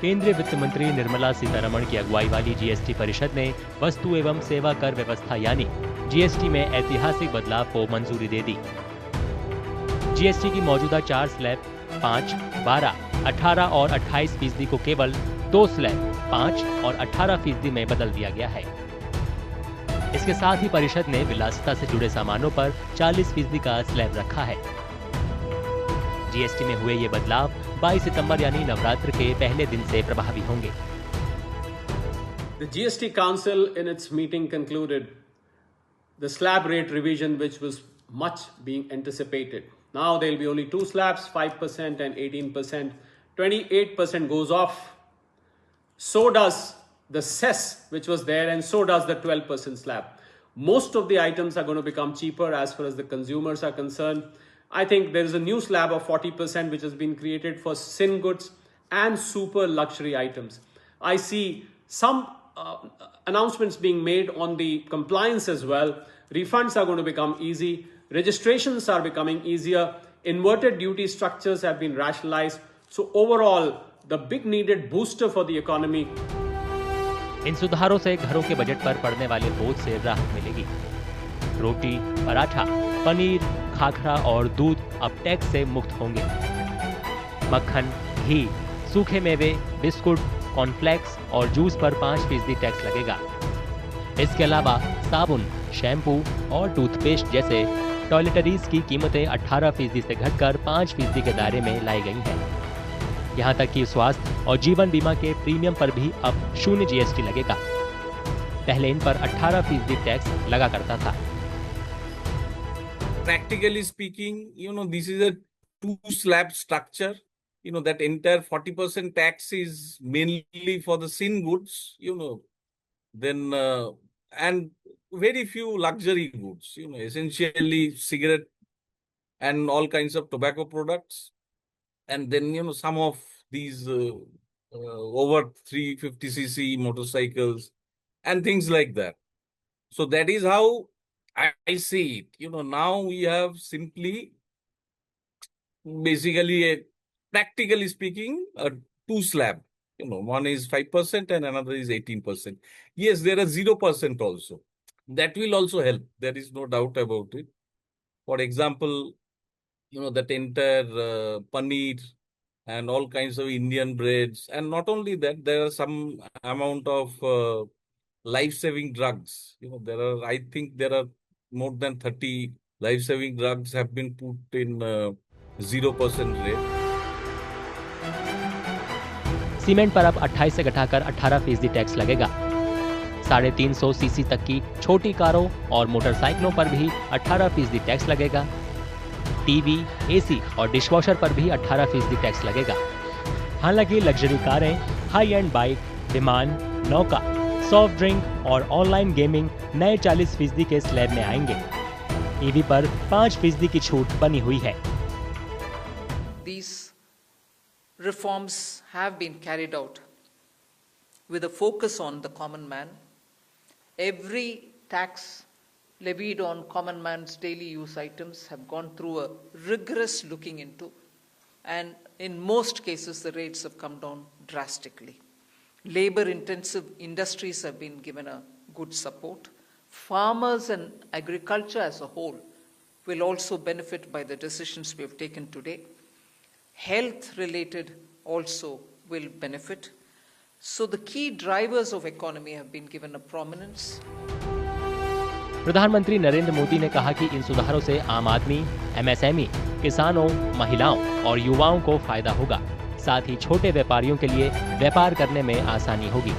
केंद्रीय वित्त मंत्री निर्मला सीतारमण की अगुवाई वाली जीएसटी परिषद ने वस्तु एवं सेवा कर व्यवस्था यानी जीएसटी में ऐतिहासिक बदलाव को मंजूरी दे दी। जीएसटी की मौजूदा 4 स्लैब 5, 12, 18 और 28% को केवल 2 स्लैब 5 और 18% में बदल दिया गया है। इसके साथ ही परिषद ने विलासिता से जुड़े सामानों पर 40% का स्लैब रखा है। जीएसटी में हुए ये बदलाव 22 सितंबर यानी नवरात्र के पहले दिन से प्रभावी होंगे। The GST Council in its meeting concluded the slab rate revision which was much being anticipated. Now there will be only 2 slabs, 5% and 18%. 28% goes off. So does the cess which was there, and so does the 12% slab. Most of the items are going to become cheaper as far as the consumers are concerned. I think there is a new slab of 40% which has been created for sin goods and super luxury items. I see some announcements being made on the compliance as well. Refunds are going to become easy. Registrations are becoming easier. Inverted duty structures have been rationalized. So overall, the big needed booster for the economy. इन सुधारों से घरों के budget पर पड़ने वाले बोझ से राहत मिलेगी। रोटी, पराठा, पनीर, खाखरा और दूध अब टैक्स से मुक्त होंगे। मक्खन, घी, सूखे मेवे, बिस्कुट, कॉर्नफ्लेक्स और जूस पर 5% टैक्स लगेगा। इसके अलावा साबुन, शैम्पू और टूथपेस्ट जैसे टॉयलेटरीज की कीमतें 18% से घटकर 5% के दायरे में लाई गई हैं। यहाँ तक कि स्वास्थ्य और जीवन बीमा के प्रीमियम पर भी अब 0 जीएसटी लगेगा। पहले इन पर 18% टैक्स लगा करता था। Practically speaking, this is a 2 slab structure. That entire 40% tax is mainly for the sin goods, then and very few luxury goods, essentially cigarette and all kinds of tobacco products. And then, some of these over 350cc motorcycles and things like that. So that is how I see it. Now we have simply, basically, practically speaking, a 2 slab. One is 5% and another is 18%. Yes, there are 0% also. That will also help. There is no doubt about it. For example, that entire paneer and all kinds of Indian breads. And not only that, there are some amount of life-saving drugs. I think there are more than 30 life-saving drugs have been put in 0% rate. Cement पर अब 28 से घटाकर 18% tax लगेगा। 350 CC तक की छोटी कारों और मोटरसाइकिलों पर भी 18% टैक्स लगेगा। टीवी, एसी और डिशवॉशर पर भी 18% टैक्स लगेगा। हालांकि लग्जरी कारें, हाई एंड बाइक, विमान, नौका, सॉफ्ट ड्रिंक और ऑनलाइन गेमिंग नए 40% के स्लैब में आएंगे। ईवी पर 5% की छूट बनी हुई है। These reforms have been carried out with a focus on the common man. Every tax levied on common man's daily use items have gone through a rigorous looking into, and in most cases the rates have come down drastically. Labor intensive industries have been given a good support. Farmers and agriculture as a whole will also benefit by the decisions we have taken today. Health related also will benefit. So the key drivers of economy have been given a prominence. प्रधानमंत्री नरेंद्र मोदी ने कहा कि इन सुधारों से आम आदमी, MSME, किसानों, महिलाओं और युवाओं को फायदा होगा। साथ ही छोटे व्यापारियों के लिए व्यापार करने में आसानी होगी।